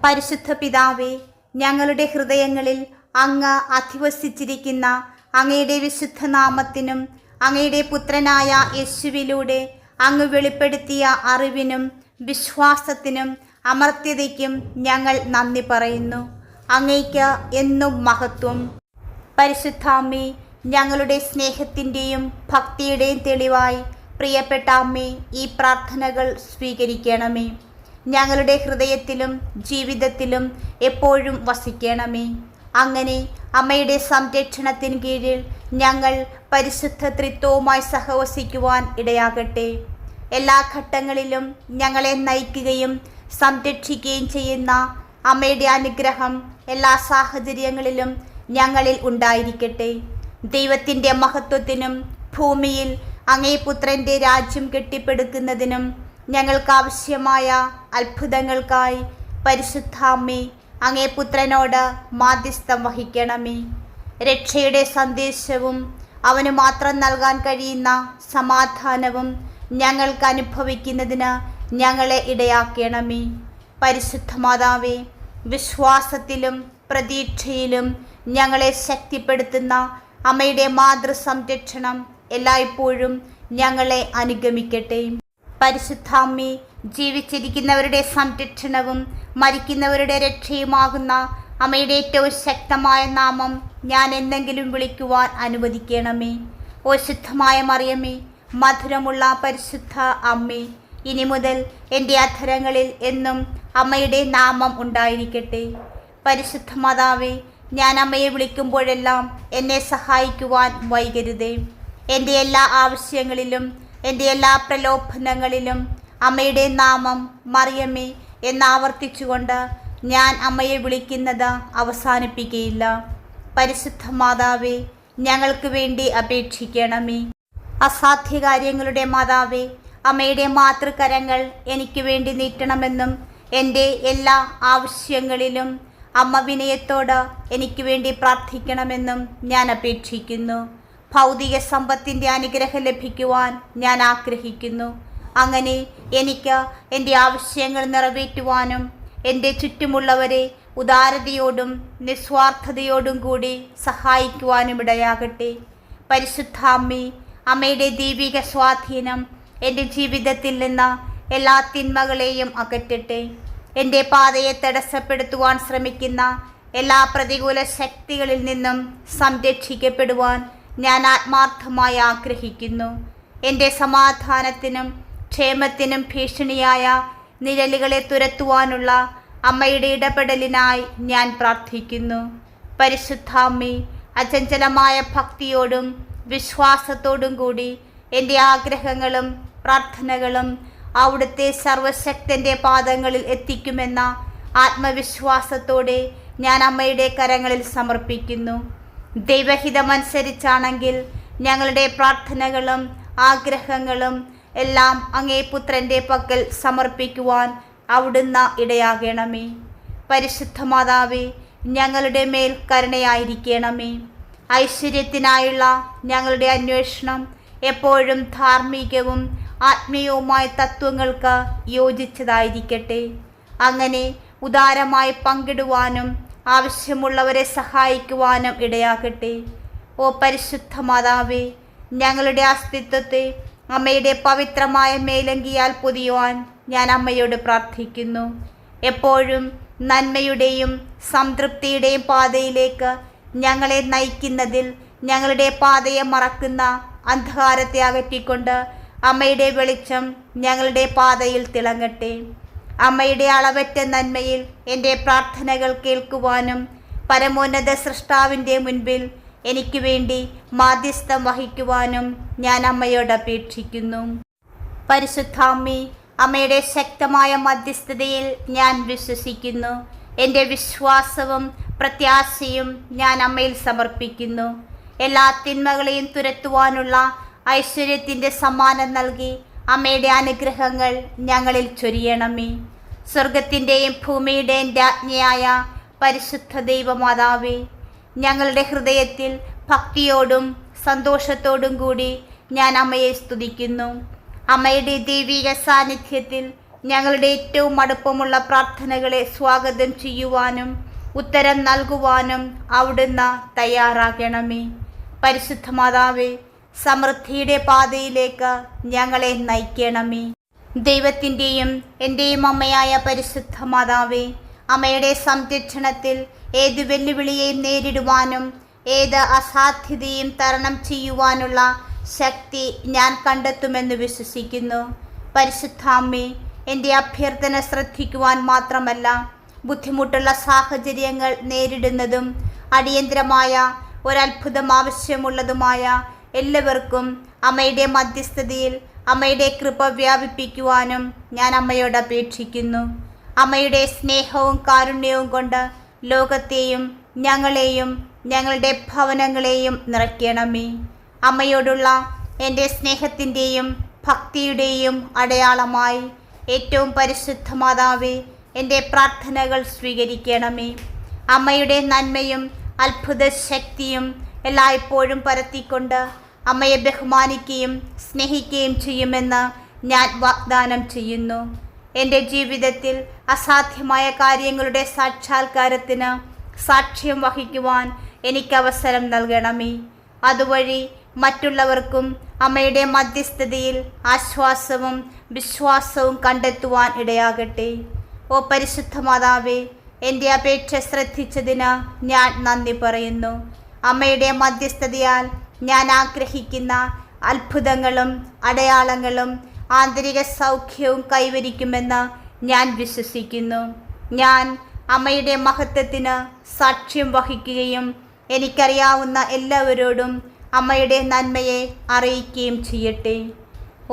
പരിശുദ്ധ പിതാവേ, ഞങ്ങളുടെ ഹൃദയങ്ങളിൽ അങ്ങ് അധിവസിച്ചിരിക്കുന്ന അങ്ങയുടെ വിശുദ്ധ നാമത്തിനും അങ്ങയുടെ പുത്രനായ യേശുവിലൂടെ അങ്ങ് വെളിപ്പെടുത്തിയ അറിവിനും വിശ്വാസത്തിനും അമർത്യതയ്ക്കും ഞങ്ങൾ നന്ദി പറയുന്നു. അങ്ങയ്ക്ക് എന്നും മഹത്വം. പരിശുദ്ധാമ്മേ, ഞങ്ങളുടെ സ്നേഹത്തിൻ്റെയും ഭക്തിയുടെയും തെളിവായി പ്രിയപ്പെട്ട അമ്മേ, ഈ പ്രാർത്ഥനകൾ സ്വീകരിക്കണമേ. ഞങ്ങളുടെ ഹൃദയത്തിലും ജീവിതത്തിലും എപ്പോഴും വസിക്കണമേ. അങ്ങനെ അമ്മയുടെ സംരക്ഷണത്തിന് കീഴിൽ ഞങ്ങൾ പരിശുദ്ധ ത്രിത്വവുമായി സഹവസിക്കുവാൻ ഇടയാകട്ടെ. എല്ലാ ഘട്ടങ്ങളിലും ഞങ്ങളെ നയിക്കുകയും സംരക്ഷിക്കുകയും ചെയ്യുന്ന അമ്മയുടെ അനുഗ്രഹം എല്ലാ സാഹചര്യങ്ങളിലും ഞങ്ങളിൽ ഉണ്ടായിരിക്കട്ടെ. ദൈവത്തിൻ്റെ മഹത്വത്തിനും ഭൂമിയിൽ അങ്ങേ പുത്രൻ്റെ രാജ്യം കെട്ടിപ്പടുക്കുന്നതിനും ഞങ്ങൾക്കാവശ്യമായ അത്ഭുതങ്ങൾക്കായി പരിശുദ്ധ അമ്മേ, അങ്ങേ പുത്രനോട് മാധ്യസ്ഥം വഹിക്കണമേ. രക്ഷയുടെ സന്ദേശവും അവന് മാത്രം നൽകാൻ കഴിയുന്ന സമാധാനവും ഞങ്ങൾക്ക് അനുഭവിക്കുന്നതിന് ഞങ്ങളെ ഇടയാക്കണമേ. പരിശുദ്ധ മാതാവേ, വിശ്വാസത്തിലും പ്രതീക്ഷയിലും ഞങ്ങളെ ശക്തിപ്പെടുത്തുന്ന അമ്മയുടെ മാതൃസംരക്ഷണം എല്ലായ്പ്പോഴും ഞങ്ങളെ അനുഗമിക്കട്ടെ. പരിശുദ്ധാമ്മേ, ജീവിച്ചിരിക്കുന്നവരുടെ സംരക്ഷണവും മരിക്കുന്നവരുടെ രക്ഷയുമാകുന്ന അമ്മയുടെ ഏറ്റവും ശക്തമായ നാമം ഞാൻ എന്തെങ്കിലും വിളിക്കുവാൻ അനുവദിക്കണമേ. ഓ ശുദ്ധമായ മറിയമേ, മധുരമുള്ള പരിശുദ്ധ അമ്മേ, ഇനി മുതൽ എൻ്റെ അധരങ്ങളിൽ എന്നും അമ്മയുടെ നാമം ഉണ്ടായിരിക്കട്ടെ. പരിശുദ്ധ മാതാവേ, ഞാൻ അമ്മയെ വിളിക്കുമ്പോഴെല്ലാം എന്നെ സഹായിക്കുവാൻ വൈകരുതേ. എൻ്റെ എല്ലാ ആവശ്യങ്ങളിലും എൻ്റെ എല്ലാ പ്രലോഭനങ്ങളിലും അമ്മയുടെ നാമം മറിയമേ എന്നാവർത്തിച്ചുകൊണ്ട് ഞാൻ അമ്മയെ വിളിക്കുന്നത് അവസാനിപ്പിക്കുകയില്ല. പരിശുദ്ധ മാതാവേ, ഞങ്ങൾക്ക് വേണ്ടി അപേക്ഷിക്കണമേ. അസാധ്യകാര്യങ്ങളുടെ മാതാവേ, അമ്മയുടെ മാതൃകരങ്ങൾ എനിക്ക് വേണ്ടി നീട്ടണമെന്നും എൻ്റെ എല്ലാ ആവശ്യങ്ങളിലും അമ്മ വിനയത്തോട് എനിക്ക് വേണ്ടി പ്രാർത്ഥിക്കണമെന്നും ഞാൻ അപേക്ഷിക്കുന്നു. ഭൗതിക സമ്പത്തിൻ്റെ അനുഗ്രഹം ലഭിക്കുവാൻ ഞാൻ ആഗ്രഹിക്കുന്നു. അങ്ങനെ എനിക്ക് എൻ്റെ ആവശ്യങ്ങൾ നിറവേറ്റുവാനും എൻ്റെ ചുറ്റുമുള്ളവരെ ഉദാരതയോടും നിസ്വാർത്ഥതയോടും കൂടി സഹായിക്കുവാനും ഇടയാകട്ടെ. പരിശുദ്ധ അമ്മേ, അമ്മയുടെ ദൈവിക സ്വാധീനം എൻ്റെ ജീവിതത്തിൽ നിന്ന് എല്ലാ തിന്മകളെയും അകറ്റട്ടെ. എൻ്റെ പാതയെ തടസ്സപ്പെടുത്തുവാൻ ശ്രമിക്കുന്ന എല്ലാ പ്രതികൂല ശക്തികളിൽ നിന്നും സംരക്ഷിക്കപ്പെടുവാൻ ഞാൻ ആത്മാർത്ഥമായി ആഗ്രഹിക്കുന്നു. എൻ്റെ സമാധാനത്തിനും ക്ഷേമത്തിനും ഭീഷണിയായ നിഴലുകളെ തുരത്തുവാനുള്ള അമ്മയുടെ ഇടപെടലിനായി ഞാൻ പ്രാർത്ഥിക്കുന്നു. പരിശുദ്ധ അമ്മേ, അചഞ്ചലമായ ഭക്തിയോടും വിശ്വാസത്തോടും കൂടി എൻ്റെ ആഗ്രഹങ്ങളും പ്രാർത്ഥനകളും അവിടുത്തെ സർവശക്തൻ്റെ പാദങ്ങളിൽ എത്തിക്കുമെന്ന ആത്മവിശ്വാസത്തോടെ ഞാൻ അമ്മയുടെ കരങ്ങളിൽ സമർപ്പിക്കുന്നു. ദൈവഹിതമനുസരിച്ചാണെങ്കിൽ ഞങ്ങളുടെ പ്രാർത്ഥനകളും ആഗ്രഹങ്ങളും എല്ലാം അങ്ങേ പുത്രൻ്റെ പക്കൽ സമർപ്പിക്കുവാൻ അവിടുന്ന് ഇടയാകണമേ. പരിശുദ്ധ മാതാവേ, ഞങ്ങളുടെ മേൽ കരുണയായിരിക്കണമേ. ഐശ്വര്യത്തിനായുള്ള ഞങ്ങളുടെ അന്വേഷണം എപ്പോഴും ധാർമ്മികവും ആത്മീയവുമായ തത്വങ്ങൾക്ക് യോജിച്ചതായിരിക്കട്ടെ. അങ്ങനെ ഉദാരമായി പങ്കിടുവാനും ആവശ്യമുള്ളവരെ സഹായിക്കുവാനും ഇടയാകട്ടെ. ഓ പരിശുദ്ധ മാതാവേ, ഞങ്ങളുടെ അസ്തിത്വത്തെ അമ്മയുടെ പവിത്രമായ മേലങ്കിയാൽ പൊതിയുവാൻ ഞാൻ അമ്മയോട് പ്രാർത്ഥിക്കുന്നു. എപ്പോഴും നന്മയുടെയും സംതൃപ്തിയുടെയും പാതയിലേക്ക് ഞങ്ങളെ നയിക്കുന്നതിൽ ഞങ്ങളുടെ പാതയെ മറക്കുന്ന അന്ധകാരത്തെ അകറ്റിക്കൊണ്ട് അമ്മയുടെ വെളിച്ചം ഞങ്ങളുടെ പാതയിൽ തിളങ്ങട്ടെ. അമ്മയുടെ അളവറ്റ നന്മയിൽ എൻ്റെ പ്രാർത്ഥനകൾ കേൾക്കുവാനും പരമോന്നത സൃഷ്ടാവിൻ്റെ മുൻപിൽ എനിക്ക് വേണ്ടി മാധ്യസ്ഥം വഹിക്കുവാനും ഞാൻ അമ്മയോട് അപേക്ഷിക്കുന്നു. പരിശുദ്ധാമ്മേ, അമ്മയുടെ ശക്തമായ മധ്യസ്ഥതയിൽ ഞാൻ വിശ്വസിക്കുന്നു. എൻ്റെ വിശ്വാസവും പ്രത്യാശയും ഞാൻ അമ്മയിൽ സമർപ്പിക്കുന്നു. എല്ലാ തിന്മകളെയും തുരത്തുവാനുള്ള ഐശ്വര്യത്തിൻ്റെ സമ്മാനം നൽകി അമ്മയുടെ അനുഗ്രഹങ്ങൾ ഞങ്ങളിൽ ചൊരിയണമേ. സ്വർഗത്തിൻ്റെയും ഭൂമിയുടെയും രാജ്ഞിയായ പരിശുദ്ധ ദൈവമാതാവേ, ഞങ്ങളുടെ ഹൃദയത്തിൽ ഭക്തിയോടും സന്തോഷത്തോടും കൂടി ഞാൻ അമ്മയെ സ്തുതിക്കുന്നു. അമ്മയുടെ ദൈവിക സാന്നിധ്യത്തിൽ ഞങ്ങളുടെ ഏറ്റവും അടുപ്പമുള്ള പ്രാർത്ഥനകളെ സ്വാഗതം ചെയ്യുവാനും ഉത്തരം നൽകുവാനും അവിടുന്ന് തയ്യാറാകണമേ. പരിശുദ്ധ മാതാവേ, സമൃദ്ധിയുടെ പാതയിലേക്ക് ഞങ്ങളെ നയിക്കണമേ. ദൈവത്തിൻ്റെയും എൻ്റെയും അമ്മയായ പരിശുദ്ധ മാതാവേ, അമ്മയുടെ സംരക്ഷണത്തിൽ ഏത് വെല്ലുവിളിയെയും നേരിടുവാനും ഏത് അസാധ്യതയും തരണം ചെയ്യുവാനുള്ള ശക്തി ഞാൻ കണ്ടെത്തുമെന്ന് വിശ്വസിക്കുന്നു. പരിശുദ്ധ അമ്മേ, എൻ്റെ അഭ്യർത്ഥന ശ്രദ്ധിക്കുവാൻ മാത്രമല്ല, ബുദ്ധിമുട്ടുള്ള സാഹചര്യങ്ങൾ നേരിടുന്നതും അടിയന്തരമായ ഒരത്ഭുതം ആവശ്യമുള്ളതുമായ എല്ലാവർക്കും അമ്മയുടെ മധ്യസ്ഥതയിൽ അമ്മയുടെ കൃപ വ്യാപിപ്പിക്കുവാനും ഞാൻ അമ്മയോട് അപേക്ഷിക്കുന്നു. അമ്മയുടെ സ്നേഹവും കാരുണ്യവും കൊണ്ട് ലോകത്തെയും ഞങ്ങളെയും ഞങ്ങളുടെ ഭവനങ്ങളെയും നിറയ്ക്കണമേ. അമ്മയോടുള്ള എൻ്റെ സ്നേഹത്തിൻ്റെയും ഭക്തിയുടെയും അടയാളമായി ഏറ്റവും പരിശുദ്ധ മാതാവേ, എൻ്റെ പ്രാർത്ഥനകൾ സ്വീകരിക്കണമേ. അമ്മയുടെ നന്മയും അത്ഭുത ശക്തിയും എല്ലായ്പ്പോഴും പരത്തിക്കൊണ്ട് അമ്മയെ ബഹുമാനിക്കുകയും സ്നേഹിക്കുകയും ചെയ്യുമെന്ന് ഞാൻ വാഗ്ദാനം ചെയ്യുന്നു. എൻ്റെ ജീവിതത്തിൽ അസാധ്യമായ കാര്യങ്ങളുടെ സാക്ഷാത്കാരത്തിന് സാക്ഷ്യം വഹിക്കുവാൻ എനിക്ക് അവസരം നൽകണമേ. അതുവഴി മറ്റുള്ളവർക്കും അമ്മയുടെ മധ്യസ്ഥതയിൽ ആശ്വാസവും വിശ്വാസവും കണ്ടെത്തുവാൻ ഇടയാകട്ടെ. ഓ പരിശുദ്ധ മാതാവേ, എൻ്റെ അപേക്ഷ ശ്രദ്ധിച്ചതിന് ഞാൻ നന്ദി പറയുന്നു. അമ്മയുടെ മധ്യസ്ഥതയാൽ ഞാൻ ആഗ്രഹിക്കുന്ന അത്ഭുതങ്ങളും അടയാളങ്ങളും ആന്തരിക സൗഖ്യവും കൈവരിക്കുമെന്ന് ഞാൻ വിശ്വസിക്കുന്നു. ഞാൻ അമ്മയുടെ മഹത്വത്തിന് സാക്ഷ്യം വഹിക്കുകയും എനിക്കറിയാവുന്ന എല്ലാവരോടും അമ്മയുടെ നന്മയെ അറിയിക്കുകയും ചെയ്യട്ടെ.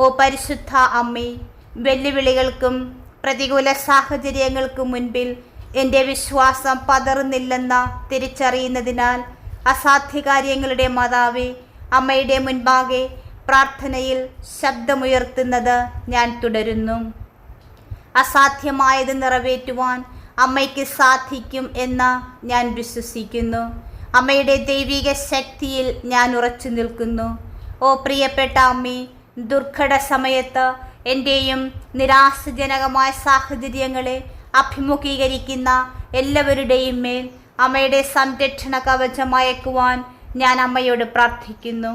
ഓ പരിശുദ്ധ അമ്മേ, വെല്ലുവിളികൾക്കും പ്രതികൂല സാഹചര്യങ്ങൾക്കും മുൻപിൽ എൻ്റെ വിശ്വാസം പതറുന്നില്ലെന്ന് തിരിച്ചറിയുന്നതിനാൽ അസാധ്യകാര്യങ്ങളുടെ മാതാവേ, അമ്മയുടെ മുൻപാകെ പ്രാർത്ഥനയിൽ ശബ്ദമുയർത്തുന്നത് ഞാൻ തുടരുന്നു. അസാധ്യമായത് നിറവേറ്റുവാൻ അമ്മയ്ക്ക് സാധിക്കും എന്ന് ഞാൻ വിശ്വസിക്കുന്നു. അമ്മയുടെ ദൈവിക ശക്തിയിൽ ഞാൻ ഉറച്ചു നിൽക്കുന്നു. ഓ പ്രിയപ്പെട്ട അമ്മേ, ദുർഘട സമയത്ത് എൻ്റെയും നിരാശജനകമായ സാഹചര്യങ്ങളെ അഭിമുഖീകരിക്കുന്ന എല്ലാവരുടെയും മേൽ അമ്മയുടെ സംരക്ഷണ കവചമയക്കുവാൻ ഞാൻ അമ്മയോട് പ്രാർത്ഥിക്കുന്നു.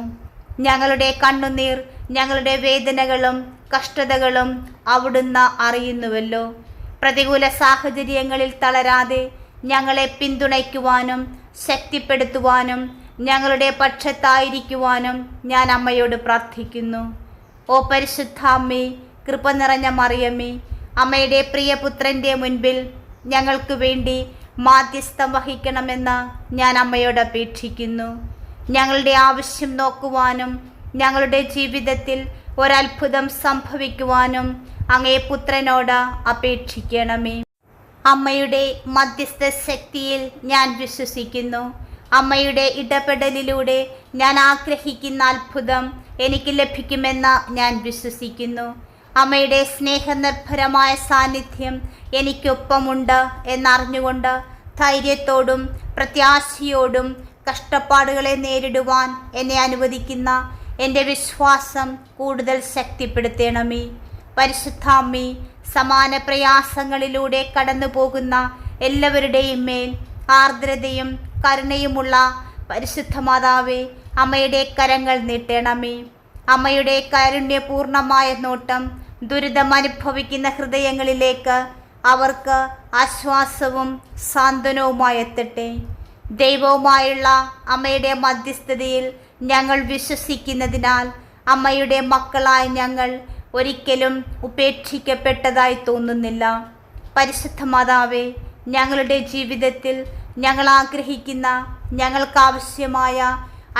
ഞങ്ങളുടെ കണ്ണുനീർ, ഞങ്ങളുടെ വേദനകളും കഷ്ടതകളും അവിടുന്ന് അറിയുന്നുവല്ലോ. പ്രതികൂല സാഹചര്യങ്ങളിൽ തളരാതെ ഞങ്ങളെ പിന്തുണയ്ക്കുവാനും ശക്തിപ്പെടുത്തുവാനും ഞങ്ങളുടെ പക്ഷത്തായിരിക്കുവാനും ഞാൻ അമ്മയോട് പ്രാർത്ഥിക്കുന്നു. ഓ പരിശുദ്ധ അമ്മേ, കൃപ നിറഞ്ഞ മറിയമേ, അമ്മയുടെ പ്രിയപുത്രൻ്റെ മുൻപിൽ ഞങ്ങൾക്ക് വേണ്ടി മാധ്യസ്ഥം വഹിക്കണമെന്ന് ഞാൻ അമ്മയോട് അപേക്ഷിക്കുന്നു. ഞങ്ങളുടെ ആവശ്യം നോക്കുവാനും ഞങ്ങളുടെ ജീവിതത്തിൽ ഒരത്ഭുതം സംഭവിക്കുവാനും അങ്ങേ പുത്രനോട് അപേക്ഷിക്കണമേ. അമ്മയുടെ മധ്യസ്ഥ ശക്തിയിൽ ഞാൻ വിശ്വസിക്കുന്നു. അമ്മയുടെ ഇടപെടലിലൂടെ ഞാൻ ആഗ്രഹിക്കുന്ന അത്ഭുതം എനിക്ക് ലഭിക്കുമെന്ന് ഞാൻ വിശ്വസിക്കുന്നു. അമ്മയുടെ സ്നേഹനിർഭരമായ സാന്നിധ്യം എനിക്കൊപ്പമുണ്ട് എന്നറിഞ്ഞുകൊണ്ട് ധൈര്യത്തോടും പ്രത്യാശയോടും കഷ്ടപ്പാടുകളെ നേരിടുവാൻ എന്നെ അനുവദിക്കുന്ന എൻ്റെ വിശ്വാസം കൂടുതൽ ശക്തിപ്പെടുത്തണമേ. പരിശുദ്ധ അമ്മേ, സമാന പ്രയാസങ്ങളിലൂടെ കടന്നു പോകുന്ന എല്ലാവരുടെയും മേൽ ആർദ്രതയും കരുണയുമുള്ള പരിശുദ്ധ മാതാവേ, അമ്മയുടെ കരങ്ങൾ നീട്ടണമേ. അമ്മയുടെ കാരുണ്യപൂർണമായ നോട്ടം ദുരിതമനുഭവിക്കുന്ന ഹൃദയങ്ങളിലേക്ക് അവർക്ക് ആശ്വാസവും സാന്ത്വനവുമായി എത്തട്ടെ. ദൈവവുമായുള്ള അമ്മയുടെ മധ്യസ്ഥതയിൽ ഞങ്ങൾ വിശ്വസിക്കുന്നതിനാൽ അമ്മയുടെ മക്കളായ ഞങ്ങൾ ഒരിക്കലും ഉപേക്ഷിക്കപ്പെട്ടതായി തോന്നുന്നില്ല. പരിശുദ്ധ മാതാവേ, ഞങ്ങളുടെ ജീവിതത്തിൽ ഞങ്ങൾ ആഗ്രഹിക്കുന്ന ഞങ്ങൾക്കാവശ്യമായ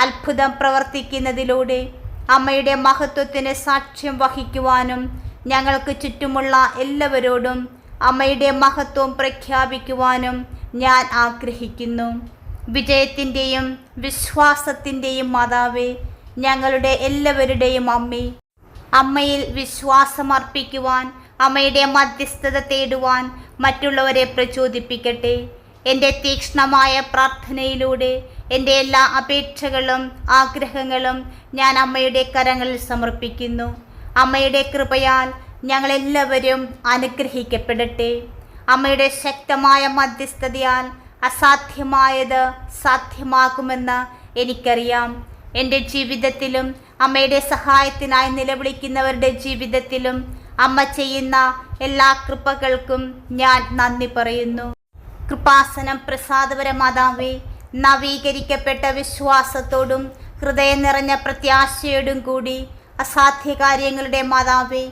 അത്ഭുതം പ്രവർത്തിക്കുന്നതിലൂടെ അമ്മയുടെ മഹത്വത്തിന് സാക്ഷ്യം വഹിക്കുവാനും ഞങ്ങൾക്ക് ചുറ്റുമുള്ള എല്ലാവരോടും അമ്മയുടെ മഹത്വം പ്രഖ്യാപിക്കുവാനും ഞാൻ ആഗ്രഹിക്കുന്നു. വിജയത്തിൻ്റെയും വിശ്വാസത്തിൻ്റെയും മാതാവേ, ഞങ്ങളുടെ എല്ലാവരുടെയും അമ്മേ, അമ്മയിൽ വിശ്വാസമർപ്പിക്കുവാൻ അമ്മയുടെ മധ്യസ്ഥത തേടുവാൻ മറ്റുള്ളവരെ പ്രചോദിപ്പിക്കട്ടെ. എൻ്റെ തീക്ഷ്ണമായ പ്രാർത്ഥനയിലൂടെ എൻ്റെ എല്ലാ അപേക്ഷകളും ആഗ്രഹങ്ങളും ഞാൻ അമ്മയുടെ കരങ്ങളിൽ സമർപ്പിക്കുന്നു. അമ്മയുടെ കൃപയാൽ ഞങ്ങളെല്ലാവരും അനുഗ്രഹിക്കപ്പെടട്ടെ. അമ്മയുടെ ശക്തമായ മധ്യസ്ഥതയാൽ അസാധ്യമായത് സാധ്യമാകുമെന്ന് എനിക്കറിയാം. എൻ്റെ ജീവിതത്തിലും അമ്മയുടെ സഹായത്തിനായി നിലവിളിക്കുന്നവരുടെ ജീവിതത്തിലും അമ്മ ചെയ്യുന്ന എല്ലാ കൃപകൾക്കും ഞാൻ നന്ദി പറയുന്നു. കൃപാസനം പ്രസാദപര മാതാവേ, നവീകരിക്കപ്പെട്ട വിശ്വാസത്തോടും ഹൃദയം നിറഞ്ഞ പ്രത്യാശയോടും കൂടി അസാധ്യ കാര്യങ്ങളുടെ മാതാവേ,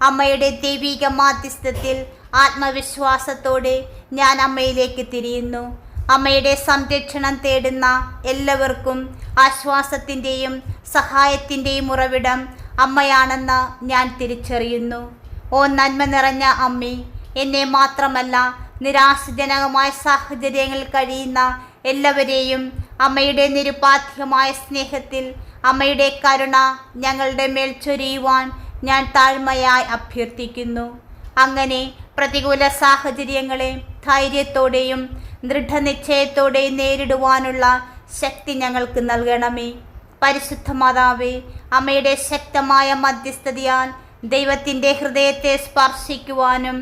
അമ്മയുടെ ദൈവിക മാധ്യസ്ഥത്തിൽ ആത്മവിശ്വാസത്തോടെ ഞാൻ അമ്മയിലേക്ക് തിരിയുന്നു. അമ്മയുടെ സംരക്ഷണം തേടുന്ന എല്ലാവർക്കും ആശ്വാസത്തിൻ്റെയും സഹായത്തിൻ്റെയും ഉറവിടം അമ്മയാണെന്ന് ഞാൻ തിരിച്ചറിയുന്നു. ഓ നന്മ നിറഞ്ഞ അമ്മേ, എന്നെ മാത്രമല്ല നിരാശജനകമായ സാഹചര്യങ്ങളിൽ കഴിയുന്ന എല്ലാവരെയും അമ്മയുടെ നിരുപാധ്യമായ സ്നേഹത്തിൽ അമ്മയുടെ കരുണ ഞങ്ങളുടെ മേൽ ചൊരിയുവാൻ ഞാൻ താഴ്മയായി അഭ്യർത്ഥിക്കുന്നു. അങ്ങനെ പ്രതികൂല സാഹചര്യങ്ങളെ ധൈര്യത്തോടെയും ദൃഢനിശ്ചയത്തോടെയും നേരിടുവാനുള്ള ശക്തി ഞങ്ങൾക്ക് നൽകണമേ. പരിശുദ്ധ മാതാവേ, അമ്മയുടെ ശക്തമായ മധ്യസ്ഥതയാൽ ദൈവത്തിൻ്റെ ഹൃദയത്തെ സ്പർശിക്കുവാനും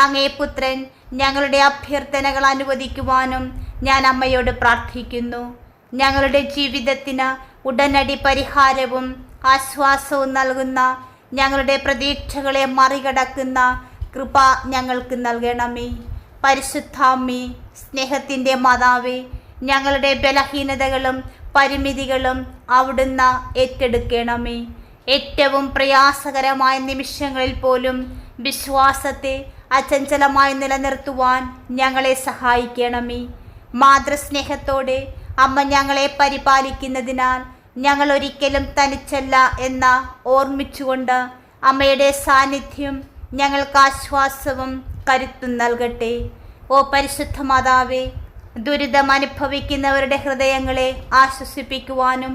അങ്ങേ പുത്രൻ ഞങ്ങളുടെ അഭ്യർത്ഥനകൾ അനുവദിക്കുവാനും ഞാൻ അമ്മയോട് പ്രാർത്ഥിക്കുന്നു. ഞങ്ങളുടെ ജീവിതത്തിന് ഉടനടി പരിഹാരവും ആശ്വാസവും നൽകുന്ന, ഞങ്ങളുടെ പ്രതീക്ഷകളെ മറികടക്കുന്ന കൃപ ഞങ്ങൾക്ക് നൽകണമേ. പരിശുദ്ധാമ്മേ, സ്നേഹത്തിൻ്റെ മാതാവേ, ഞങ്ങളുടെ ബലഹീനതകളും പരിമിതികളും അവിടുന്ന് ഏറ്റെടുക്കണമേ. ഏറ്റവും പ്രയാസകരമായ നിമിഷങ്ങളിൽ പോലും വിശ്വാസത്തെ അചഞ്ചലമായി നിലനിർത്തുവാൻ ഞങ്ങളെ സഹായിക്കണമേ. മാതൃസ്നേഹത്തോടെ അമ്മ ഞങ്ങളെ പരിപാലിക്കുന്നതിനാൽ ഞങ്ങൾ ഒരിക്കലും തനിച്ചല്ല എന്ന ഓർമ്മിച്ചുകൊണ്ട് അമ്മയുടെ സാന്നിധ്യം ഞങ്ങൾക്ക് ആശ്വാസവും കരുത്തും നൽകട്ടെ. ഓ പരിശുദ്ധ മാതാവേ, ദുരിതം അനുഭവിക്കുന്നവരുടെ ഹൃദയങ്ങളെ ആശ്വസിപ്പിക്കുവാനും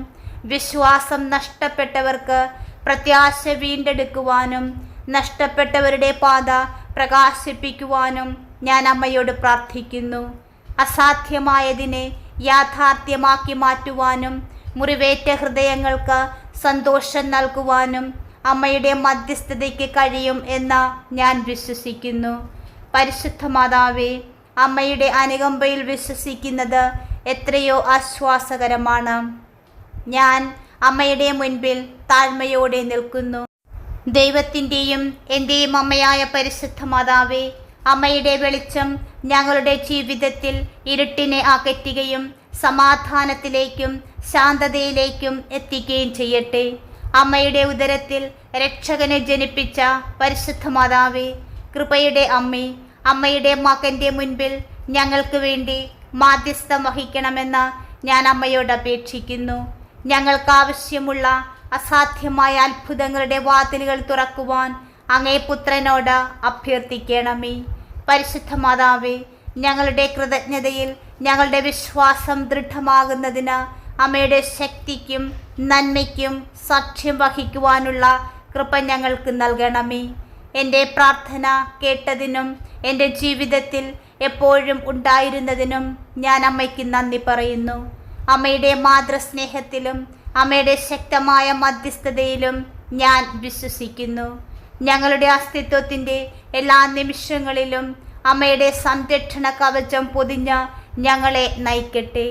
വിശ്വാസം നഷ്ടപ്പെട്ടവർക്ക് പ്രത്യാശ വീണ്ടെടുക്കുവാനും നഷ്ടപ്പെട്ടവരുടെ പാത പ്രകാശിപ്പിക്കുവാനും ഞാൻ അമ്മയോട് പ്രാർത്ഥിക്കുന്നു. അസാധ്യമായതിനെ യാഥാർത്ഥ്യമാക്കി മാറ്റുവാനും മുറിവേറ്റ ഹൃദയങ്ങൾക്ക് സന്തോഷം നൽകുവാനും അമ്മയുടെ മധ്യസ്ഥതയ്ക്ക് കഴിയും എന്ന് ഞാൻ വിശ്വസിക്കുന്നു. പരിശുദ്ധ മാതാവേ, അമ്മയുടെ അനുകമ്പയിൽ വിശ്വസിക്കുന്നത് എത്രയോ ആശ്വാസകരമാണ്. ഞാൻ അമ്മയുടെ മുൻപിൽ താഴ്മയോടെ നിൽക്കുന്നു. ദൈവത്തിൻ്റെയും എൻ്റെയും അമ്മയായ പരിശുദ്ധ മാതാവേ, അമ്മയുടെ വെളിച്ചം ഞങ്ങളുടെ ജീവിതത്തിൽ ഇരുട്ടിനെ അകറ്റുകയും സമാധാനത്തിലേക്കും ശാന്തതയിലേക്കും എത്തിക്കുകയും ചെയ്യട്ടെ. അമ്മയുടെ ഉദരത്തിൽ രക്ഷകനെ ജനിപ്പിച്ച പരിശുദ്ധ മാതാവേ, കൃപയുടെ അമ്മേ, അമ്മയുടെ മകൻ്റെ മുൻപിൽ ഞങ്ങൾക്ക് വേണ്ടി മാധ്യസ്ഥം വഹിക്കണമെന്ന് ഞാൻ അമ്മയോട് അപേക്ഷിക്കുന്നു. ഞങ്ങൾക്കാവശ്യമുള്ള അസാധ്യമായ അത്ഭുതങ്ങളുടെ വാതിലുകൾ തുറക്കുവാൻ അങ്ങേ പുത്രനോട് അഭ്യർത്ഥിക്കണമേ. പരിശുദ്ധ മാതാവേ, ഞങ്ങളുടെ കൃതജ്ഞതയിൽ ഞങ്ങളുടെ വിശ്വാസം ദൃഢമാകുന്നതിന് അമ്മയുടെ ശക്തിക്കും നന്മയ്ക്കും സാക്ഷ്യം വഹിക്കുവാനുള്ള കൃപ ഞങ്ങൾക്ക് നൽകണമേ. എൻ്റെ പ്രാർത്ഥന കേട്ടതിനും എൻ്റെ ജീവിതത്തിൽ എപ്പോഴും ഉണ്ടായിരുന്നതിനും ഞാൻ അമ്മയ്ക്ക് നന്ദി പറയുന്നു. അമ്മയുടെ മാതൃസ്നേഹത്തിലും അമ്മയുടെ ശക്തമായ മധ്യസ്ഥതയിലും ഞാൻ വിശ്വസിക്കുന്നു. ഞങ്ങളുടെ അസ്തിത്വത്തിൻ്റെ എല്ലാ നിമിഷങ്ങളിലും അമ്മയുടെ സംരക്ഷണ കവചം പൊതിഞ്ഞ് ഞങ്ങളെ നയിക്കട്ടെ.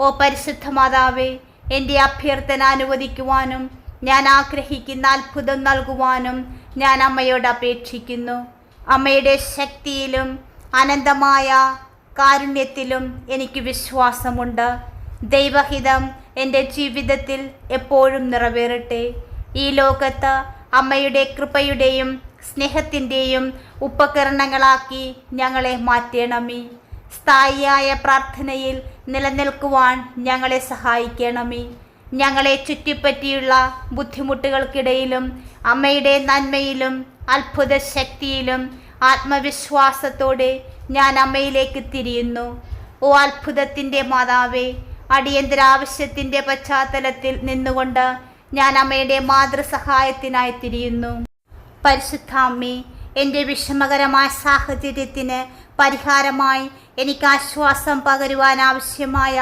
ഓ പരിശുദ്ധ മാതാവേ, എൻ്റെ അഭ്യർത്ഥന അനുവദിക്കുവാനും ഞാൻ ആഗ്രഹിക്കുന്ന അത്ഭുതം നൽകുവാനും ഞാൻ അമ്മയോട് അപേക്ഷിക്കുന്നു. അമ്മയുടെ ശക്തിയിലും അനന്തമായ കാരുണ്യത്തിലും എനിക്ക് വിശ്വാസമുണ്ട്. ദൈവഹിതം എൻ്റെ ജീവിതത്തിൽ എപ്പോഴും നിറവേറട്ടെ. ഈ ലോകത്ത് അമ്മയുടെ കൃപയുടെയും സ്നേഹത്തിൻ്റെയും ഉപകരണങ്ങളാക്കി ഞങ്ങളെ മാറ്റണമേ. സ്ഥായിയായ പ്രാർത്ഥനയിൽ നിലനിൽക്കുവാൻ ഞങ്ങളെ സഹായിക്കണമേ. ഞങ്ങളെ ചുറ്റിപ്പറ്റിയുള്ള ബുദ്ധിമുട്ടുകൾക്കിടയിലും അമ്മയുടെ നന്മയിലും അത്ഭുത ശക്തിയിലും ആത്മവിശ്വാസത്തോടെ ഞാൻ അമ്മയിലേക്ക് തിരിയുന്നു. ഓ അത്ഭുതത്തിൻ്റെ മാതാവേ, അടിയന്തരാവശ്യത്തിൻ്റെ പശ്ചാത്തലത്തിൽ നിന്നുകൊണ്ട് ഞാൻ അമ്മയുടെ മാതൃസഹായത്തിനായി തിരിയുന്നു. പരിശുദ്ധ അമ്മേ, എൻ്റെ വിഷമകരമായ സാഹചര്യത്തിന് പരിഹാരമായി എനിക്ക് ആശ്വാസം പകരുവാൻ ആവശ്യമായ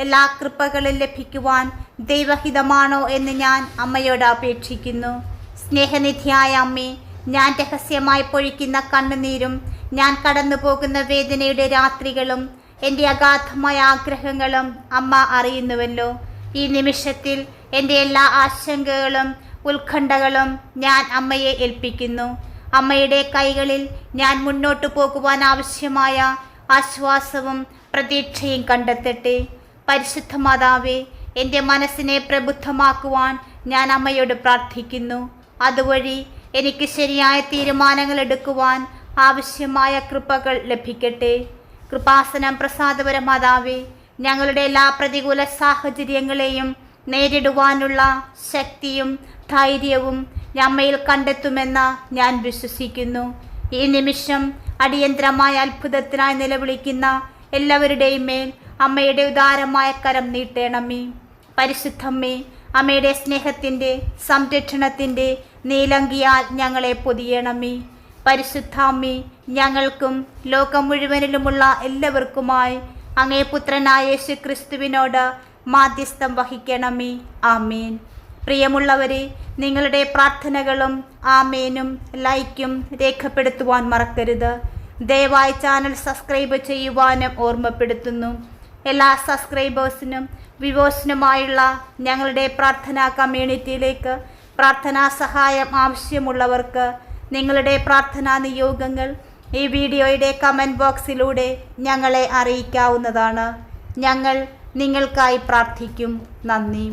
എല്ലാ കൃപകളും ലഭിക്കുവാൻ ദൈവഹിതമാണോ എന്ന് ഞാൻ അമ്മയോട് അപേക്ഷിക്കുന്നു. സ്നേഹനിധിയായ അമ്മേ, ഞാൻ രഹസ്യമായി പൊഴിക്കുന്ന കണ്ണുനീരും ഞാൻ കടന്നു പോകുന്ന വേദനയുടെ രാത്രികളും എൻ്റെ അഗാധമായ ആഗ്രഹങ്ങളും അമ്മ അറിയുന്നുവല്ലോ. ഈ നിമിഷത്തിൽ എൻ്റെ എല്ലാ ആശങ്കകളും ഉത്കണ്ഠകളും ഞാൻ അമ്മയെ ഏൽപ്പിക്കുന്നു. അമ്മയുടെ കൈകളിൽ ഞാൻ മുന്നോട്ടു പോകുവാൻ ആവശ്യമായ ആശ്വാസവും പ്രതീക്ഷയും കണ്ടെത്തട്ടെ. പരിശുദ്ധ മാതാവേ, എൻ്റെ മനസ്സിനെ പ്രബുദ്ധമാക്കുവാൻ ഞാൻ അമ്മയോട് പ്രാർത്ഥിക്കുന്നു. അതുവഴി എനിക്ക് ശരിയായ തീരുമാനങ്ങൾ എടുക്കുവാൻ ആവശ്യമായ കൃപകൾ ലഭിക്കട്ടെ. കൃപാസനം പ്രസാദപര മാതാവേ, ഞങ്ങളുടെ എല്ലാ പ്രതികൂല സാഹചര്യങ്ങളെയും നേരിടുവാനുള്ള ശക്തിയും ധൈര്യവും അമ്മയിൽ കണ്ടെത്തുമെന്ന് ഞാൻ വിശ്വസിക്കുന്നു. ഈ നിമിഷം അടിയന്തരമായ അത്ഭുതത്തിനായി നിലവിളിക്കുന്ന എല്ലാവരുടെയും മേൽ അമ്മയുടെ ഉദാരമായ കരം നീട്ടണമേ. പരിശുദ്ധമ്മേ, അമ്മയുടെ സ്നേഹത്തിൻ്റെ സംരക്ഷണത്തിൻ്റെ നീലങ്കിയാൽ ഞങ്ങളെ പൊതിയണമേ. പരിശുദ്ധാമ്മേ, ഞങ്ങൾക്കും ലോകം മുഴുവനിലുമുള്ള എല്ലാവർക്കുമായി അങ്ങേ പുത്രനായ യേശു ക്രിസ്തുവിനോട് മാധ്യസ്ഥം വഹിക്കണമേ. ആമേൻ. പ്രിയമുള്ളവരെ, നിങ്ങളുടെ പ്രാർത്ഥനകളും ആമേനും ലൈക്കും രേഖപ്പെടുത്തുവാൻ മറക്കരുത്. ദയവായി ചാനൽ സബ്സ്ക്രൈബ് ചെയ്യുവാനും ഓർമ്മപ്പെടുത്തുന്നു. എല്ലാ സബ്സ്ക്രൈബേഴ്സിനും വ്യൂവേഴ്സിനുമായുള്ള ഞങ്ങളുടെ പ്രാർത്ഥനാ കമ്മ്യൂണിറ്റിയിലേക്ക് പ്രാർത്ഥനാ സഹായം ആവശ്യമുള്ളവർക്ക് നിങ്ങളുടെ പ്രാർത്ഥനാ നിയോഗങ്ങൾ ഈ വീഡിയോയുടെ കമൻറ്റ് ബോക്സിലൂടെ ഞങ്ങളെ അറിയിക്കാവുന്നതാണ്. ഞങ്ങൾ നിങ്ങൾക്കായി പ്രാർത്ഥിക്കും. നന്ദി.